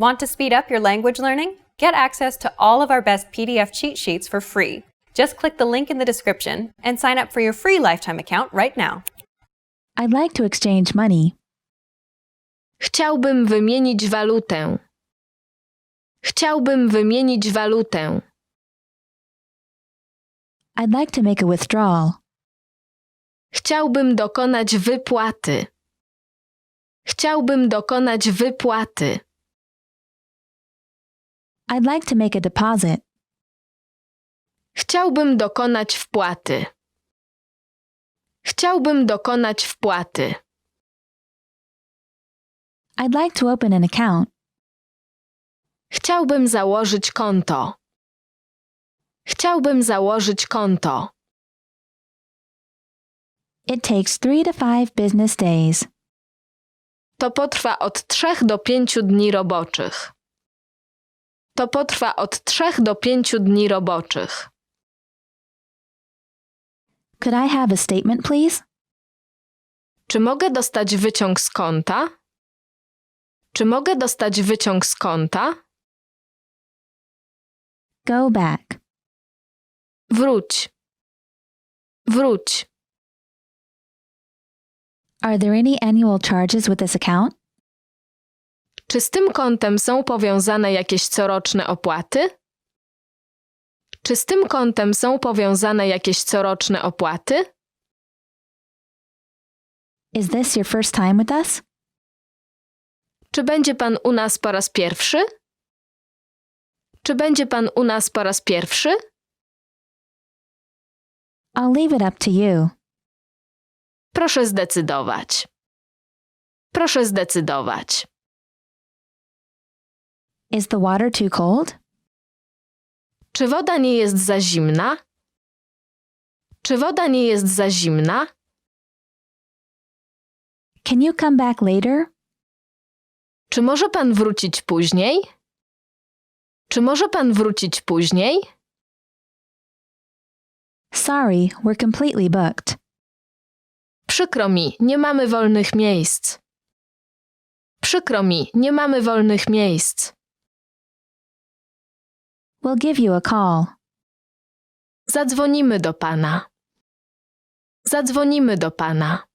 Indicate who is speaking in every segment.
Speaker 1: Want to speed up your language learning? Get access to all of our best PDF cheat sheets for free. Just click the link in the description and sign up for your free lifetime account right now.
Speaker 2: I'd like to exchange money.
Speaker 3: Chciałbym wymienić walutę. Chciałbym wymienić walutę.
Speaker 2: I'd like to make a withdrawal.
Speaker 3: Chciałbym dokonać wypłaty. Chciałbym dokonać wypłaty.
Speaker 2: I'd like to make a deposit.
Speaker 3: Chciałbym dokonać wpłaty. Chciałbym dokonać wpłaty.
Speaker 2: I'd like to open an account.
Speaker 3: Chciałbym założyć konto. Chciałbym założyć konto.
Speaker 2: It takes 3 to 5 business days.
Speaker 3: To potrwa od 3 do 5 dni roboczych. To potrwa od 3 do 5 dni roboczych.
Speaker 2: Could I have a statement, please?
Speaker 3: Czy mogę dostać wyciąg z konta? Czy mogę dostać wyciąg z konta?
Speaker 2: Go back.
Speaker 3: Wróć. Wróć.
Speaker 2: Are there any annual charges with this account?
Speaker 3: Czy z tym kontem są powiązane jakieś coroczne opłaty? Czy z tym kontem są powiązane jakieś coroczne opłaty?
Speaker 2: Is this your first time with us?
Speaker 3: Czy będzie pan u nas po raz pierwszy? Czy będzie pan u nas po raz pierwszy?
Speaker 2: I'll leave it up to you.
Speaker 3: Proszę zdecydować. Proszę zdecydować.
Speaker 2: Is the water too cold?
Speaker 3: Czy woda nie jest za zimna? Czy woda nie jest za zimna?
Speaker 2: Can you come back later?
Speaker 3: Czy może pan wrócić później? Czy może pan wrócić później?
Speaker 2: Sorry, we're completely booked.
Speaker 3: Przykro mi, nie mamy wolnych miejsc. Przykro mi, nie mamy wolnych miejsc.
Speaker 2: We'll give you a call.
Speaker 3: Zadzwonimy do pana. Zadzwonimy do pana.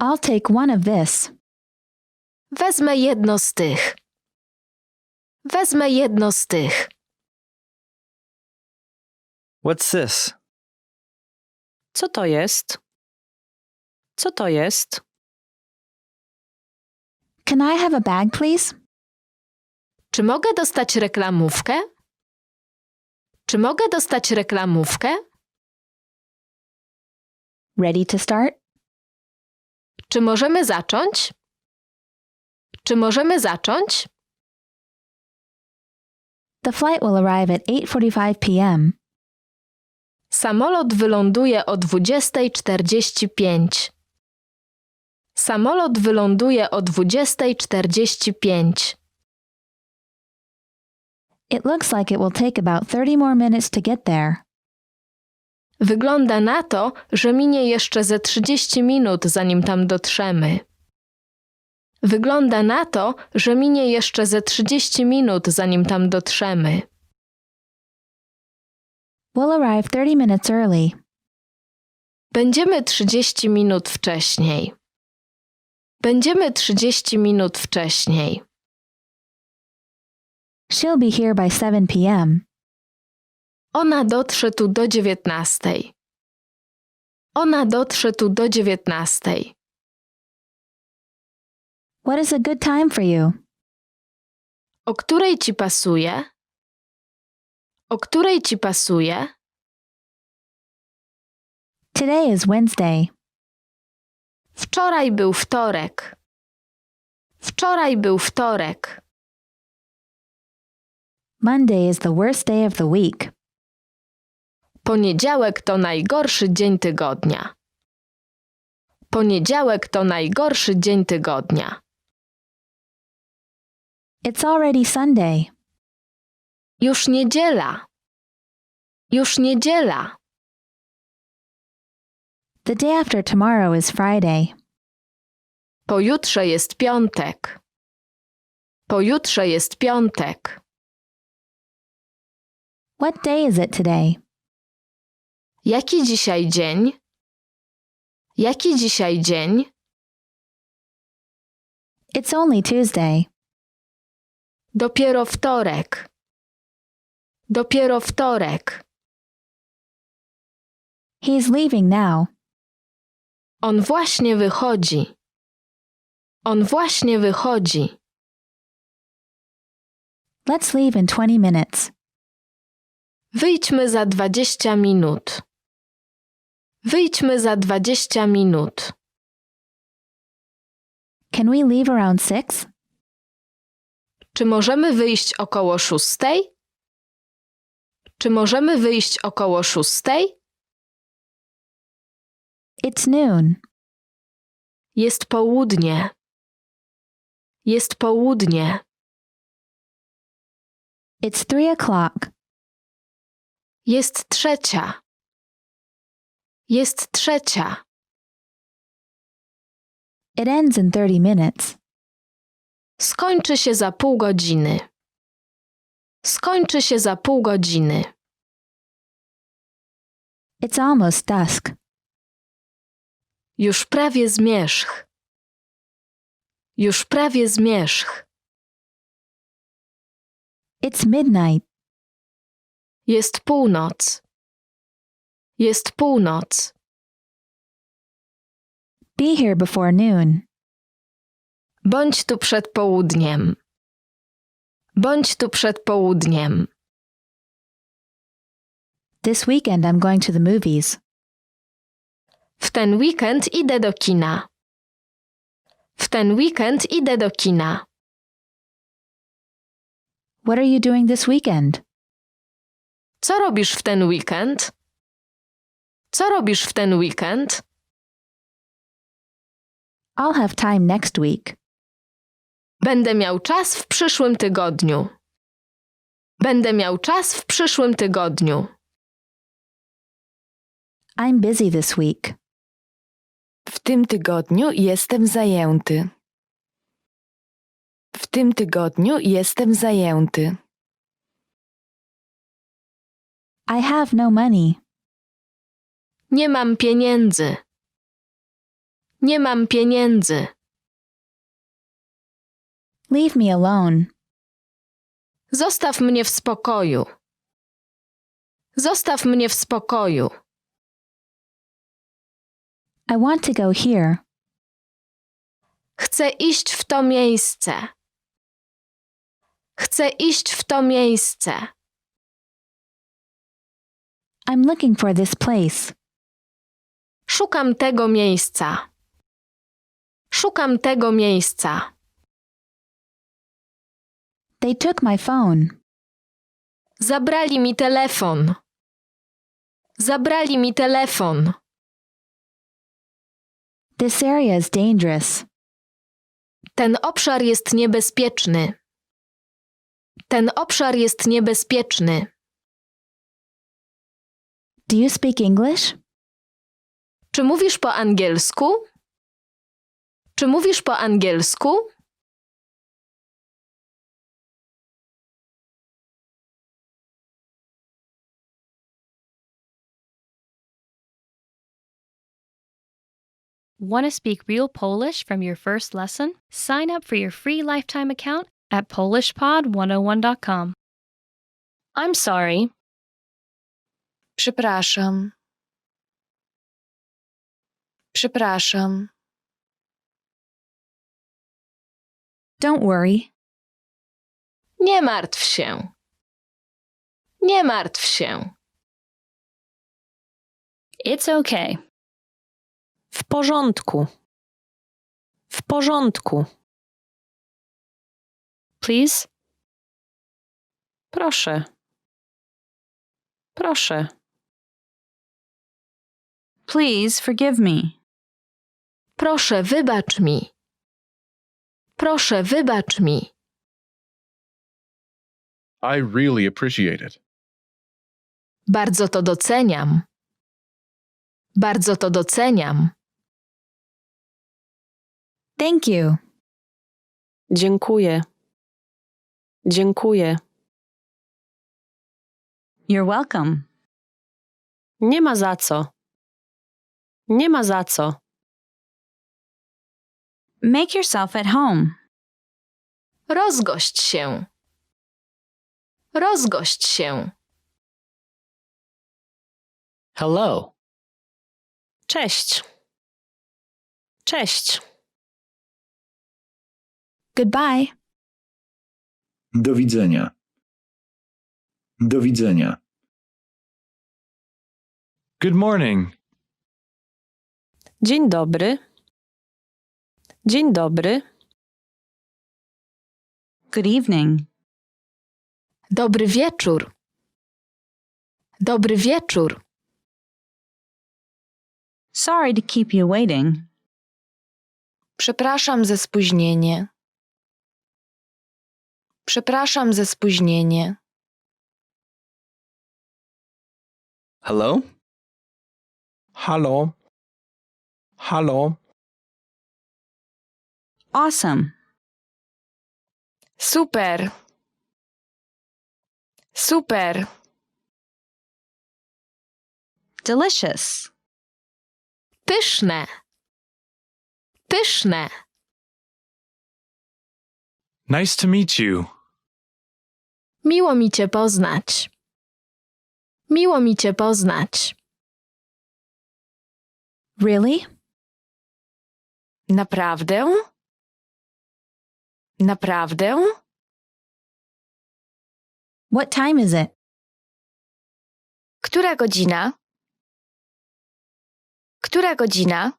Speaker 2: I'll take one of this.
Speaker 3: Wezmę jedno z tych. Wezmę jedno z tych.
Speaker 4: What's this?
Speaker 5: Co to jest? Co to jest?
Speaker 2: Can I have a bag, please?
Speaker 3: Czy mogę dostać reklamówkę? Czy mogę dostać reklamówkę?
Speaker 2: Ready to start?
Speaker 3: Czy możemy zacząć? Czy możemy zacząć?
Speaker 2: The flight will arrive at 8:45 p.m.
Speaker 3: Samolot wyląduje o 20:45. Samolot wyląduje o 20:45.
Speaker 2: It looks like it will take about 30 more minutes to get there.
Speaker 3: Wygląda na to, że minie jeszcze ze 30 minut, zanim tam dotrzemy. Wygląda na to, że minie jeszcze ze 30 minut, zanim tam dotrzemy.
Speaker 2: We'll arrive 30 minutes early.
Speaker 3: Będziemy 30 minut wcześniej. Będziemy 30 minut wcześniej.
Speaker 2: She'll be here by 7 p.m.
Speaker 3: Ona dotrze tu do 19. Ona dotrze tu do 19.
Speaker 2: What is a good time for you?
Speaker 3: O której ci pasuje? O której ci pasuje?
Speaker 2: Today is Wednesday.
Speaker 3: Wczoraj był wtorek. Wczoraj był wtorek.
Speaker 2: Monday is the worst day of the week.
Speaker 3: Poniedziałek to najgorszy dzień tygodnia. Poniedziałek to najgorszy dzień tygodnia.
Speaker 2: It's already Sunday.
Speaker 3: Już niedziela. Już niedziela.
Speaker 2: The day after tomorrow is Friday.
Speaker 3: Pojutrze jest piątek. Pojutrze jest piątek.
Speaker 2: What day is it today?
Speaker 3: Jaki dzisiaj dzień? Jaki dzisiaj dzień?
Speaker 2: It's only Tuesday.
Speaker 3: Dopiero wtorek. Dopiero wtorek.
Speaker 2: He's leaving now.
Speaker 3: On właśnie wychodzi. On właśnie wychodzi.
Speaker 2: Let's leave in 20 minutes.
Speaker 3: Wyjdźmy za 20 minut. Wyjdźmy za 20 minut.
Speaker 2: Can we leave around 6?
Speaker 3: Czy możemy wyjść około 6? Czy możemy wyjść około 6?
Speaker 2: It's noon.
Speaker 3: Jest południe. Jest południe.
Speaker 2: It's 3:00.
Speaker 3: Jest trzecia. Jest trzecia.
Speaker 2: It ends in 30 minutes.
Speaker 3: Skończy się za pół godziny. Skończy się za pół godziny.
Speaker 2: It's almost dusk.
Speaker 3: Już prawie zmierzch. Już prawie zmierzch.
Speaker 2: It's midnight.
Speaker 3: Jest północ. Jest północ.
Speaker 2: Be here before noon.
Speaker 3: Bądź tu przed południem. Bądź tu przed południem.
Speaker 2: This weekend I'm going to the movies.
Speaker 3: W ten weekend idę do kina. W ten weekend idę do kina.
Speaker 2: What are you doing this weekend?
Speaker 3: Co robisz w ten weekend? Co robisz w ten weekend?
Speaker 2: I'll have time next week.
Speaker 3: Będę miał czas w przyszłym tygodniu. Będę miał czas w przyszłym tygodniu.
Speaker 2: I'm busy this week.
Speaker 4: W tym tygodniu jestem zajęty. W tym tygodniu jestem zajęty.
Speaker 2: I have no money.
Speaker 3: Nie mam pieniędzy. Nie mam pieniędzy.
Speaker 2: Leave me alone.
Speaker 3: Zostaw mnie w spokoju. Zostaw mnie w spokoju.
Speaker 2: I want to go here.
Speaker 3: Chcę iść w to miejsce. Chcę iść w to miejsce.
Speaker 2: I'm looking for this place.
Speaker 3: Szukam tego miejsca. Szukam tego miejsca.
Speaker 2: They took my phone.
Speaker 3: Zabrali mi telefon. Zabrali mi telefon.
Speaker 2: This area is dangerous.
Speaker 3: Ten obszar jest niebezpieczny. Ten obszar jest niebezpieczny.
Speaker 2: Do you speak English?
Speaker 3: Czy mówisz po angielsku? Czy mówisz po angielsku?
Speaker 6: Want to speak real Polish from your first lesson? Sign up for your free lifetime account at PolishPod101.com.
Speaker 5: I'm sorry.
Speaker 4: Przepraszam. Przepraszam.
Speaker 2: Don't worry.
Speaker 3: Nie martw się. Nie martw się.
Speaker 6: It's okay.
Speaker 5: W porządku. W porządku.
Speaker 6: Please?
Speaker 5: Proszę. Proszę.
Speaker 7: Please forgive me.
Speaker 3: Proszę, wybacz mi. Proszę, wybacz mi.
Speaker 8: I really appreciate it.
Speaker 3: Bardzo to doceniam. Bardzo to doceniam.
Speaker 2: Thank you.
Speaker 5: Dziękuję. Dziękuję.
Speaker 7: You're welcome.
Speaker 5: Nie ma za co. Nie ma za co.
Speaker 7: Make yourself at home.
Speaker 3: Rozgość się. Rozgość się.
Speaker 9: Hello.
Speaker 5: Cześć. Cześć.
Speaker 2: Goodbye.
Speaker 10: Do widzenia. Do widzenia.
Speaker 8: Good morning.
Speaker 5: Dzień dobry. Dzień dobry.
Speaker 7: Good evening.
Speaker 3: Dobry wieczór. Dobry wieczór.
Speaker 7: Sorry to keep you waiting.
Speaker 4: Przepraszam za spóźnienie. Przepraszam za spóźnienie.
Speaker 9: Hello?
Speaker 8: Hallo. Hallo.
Speaker 7: Awesome.
Speaker 4: Super. Super.
Speaker 7: Delicious.
Speaker 3: Pyszne. Pyszne.
Speaker 8: Nice to meet you.
Speaker 3: Miło mi cię poznać. Miło mi cię poznać.
Speaker 2: Really?
Speaker 4: Naprawdę? Naprawdę?
Speaker 2: What time is it?
Speaker 4: Która godzina? Która godzina?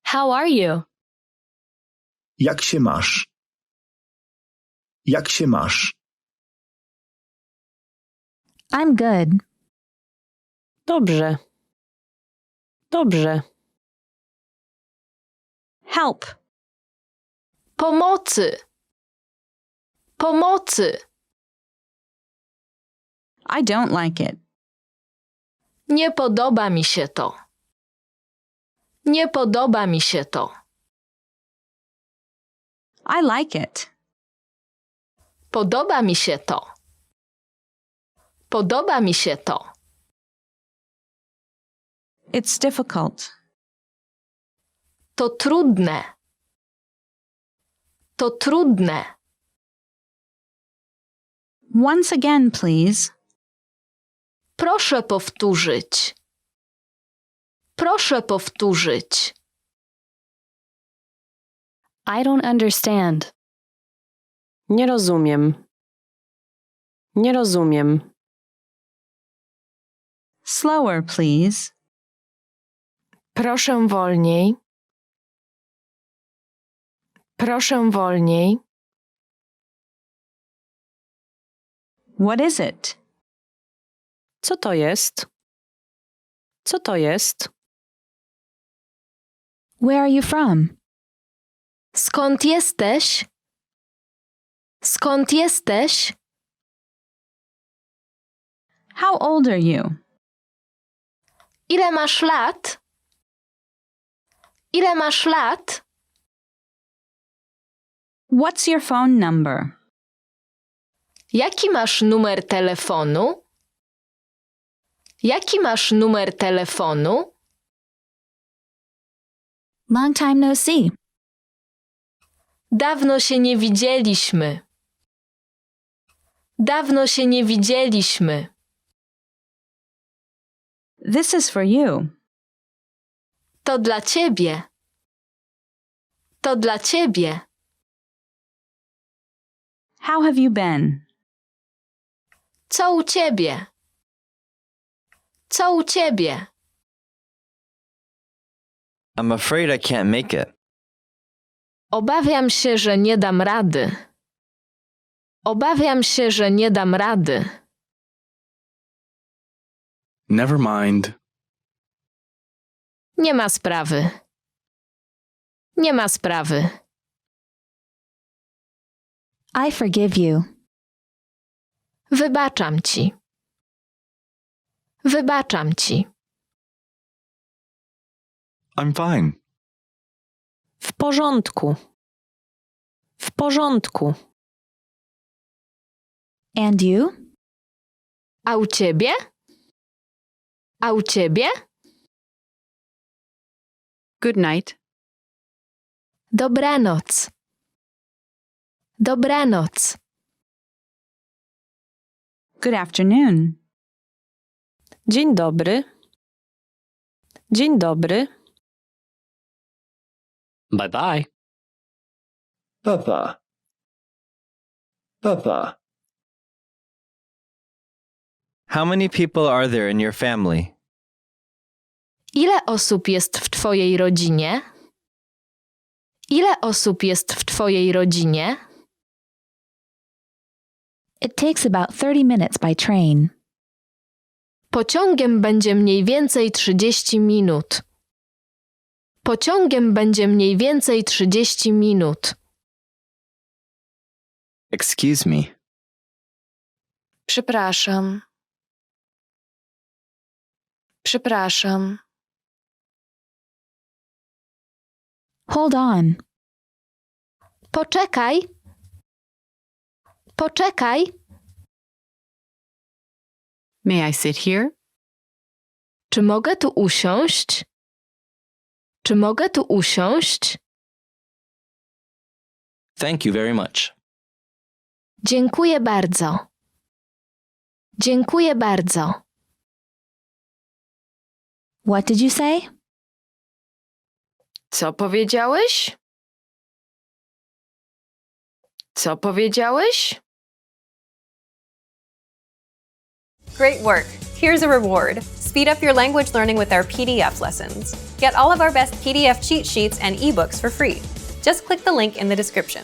Speaker 6: How are you?
Speaker 10: Jak się masz? Jak się masz?
Speaker 2: I'm good.
Speaker 5: Dobrze. Dobrze.
Speaker 7: Help.
Speaker 3: Pomocy. Pomocy.
Speaker 7: I don't like it.
Speaker 3: Nie podoba mi się to. Nie podoba mi się to.
Speaker 7: I like it.
Speaker 3: Podoba mi się to. Podoba mi się to.
Speaker 7: It's difficult.
Speaker 3: To trudne. To trudne.
Speaker 7: Once again, please.
Speaker 3: Proszę powtórzyć. Proszę powtórzyć.
Speaker 6: I don't understand.
Speaker 5: Nie rozumiem. Nie rozumiem.
Speaker 7: Slower, please.
Speaker 4: Proszę wolniej. Proszę wolniej.
Speaker 7: What is it?
Speaker 5: Co to jest? Co to jest?
Speaker 2: Where are you from?
Speaker 3: Skąd jesteś? Skąd jesteś?
Speaker 7: How old are you?
Speaker 3: Ile masz lat? Ile masz lat?
Speaker 7: What's your phone number?
Speaker 3: Jaki masz numer telefonu? Jaki masz numer telefonu?
Speaker 2: Long time no see.
Speaker 3: Dawno się nie widzieliśmy. Dawno się nie widzieliśmy.
Speaker 7: This is for you.
Speaker 3: To dla ciebie. To dla ciebie.
Speaker 7: How have you been?
Speaker 3: Co u ciebie? Co u ciebie?
Speaker 9: I'm afraid I can't make it.
Speaker 3: Obawiam się, że nie dam rady. Obawiam się, że nie dam rady.
Speaker 8: Never mind.
Speaker 3: Nie ma sprawy. Nie ma sprawy.
Speaker 2: I forgive you.
Speaker 3: Wybaczam ci. Wybaczam ci.
Speaker 8: I'm fine.
Speaker 5: W porządku. W porządku.
Speaker 2: And you?
Speaker 3: A u ciebie? A u ciebie?
Speaker 7: Good night.
Speaker 3: Dobranoc. Dobranoc.
Speaker 7: Good afternoon.
Speaker 5: Dzień dobry. Dzień dobry.
Speaker 9: Bye bye.
Speaker 10: Papa. Papa.
Speaker 9: How many people are there in your family?
Speaker 3: Ile osób jest w twojej rodzinie? Ile osób jest w twojej rodzinie?
Speaker 2: It takes about 30 minutes by train.
Speaker 3: Pociągiem będzie mniej więcej 30 minut. Pociągiem będzie mniej więcej 30 minut.
Speaker 9: Excuse me.
Speaker 4: Przepraszam. Przepraszam.
Speaker 2: Hold on.
Speaker 3: Poczekaj. Poczekaj.
Speaker 7: May I sit here?
Speaker 3: Czy mogę tu usiąść? Czy mogę tu usiąść?
Speaker 9: Thank you very much.
Speaker 3: Dziękuję bardzo. Dziękuję bardzo.
Speaker 2: What did you say?
Speaker 4: Co powiedziałeś? Co powiedziałeś?
Speaker 1: Great work! Here's a reward. Speed up your language learning with our PDF lessons. Get all of our best PDF cheat sheets and ebooks for free. Just click the link in the description.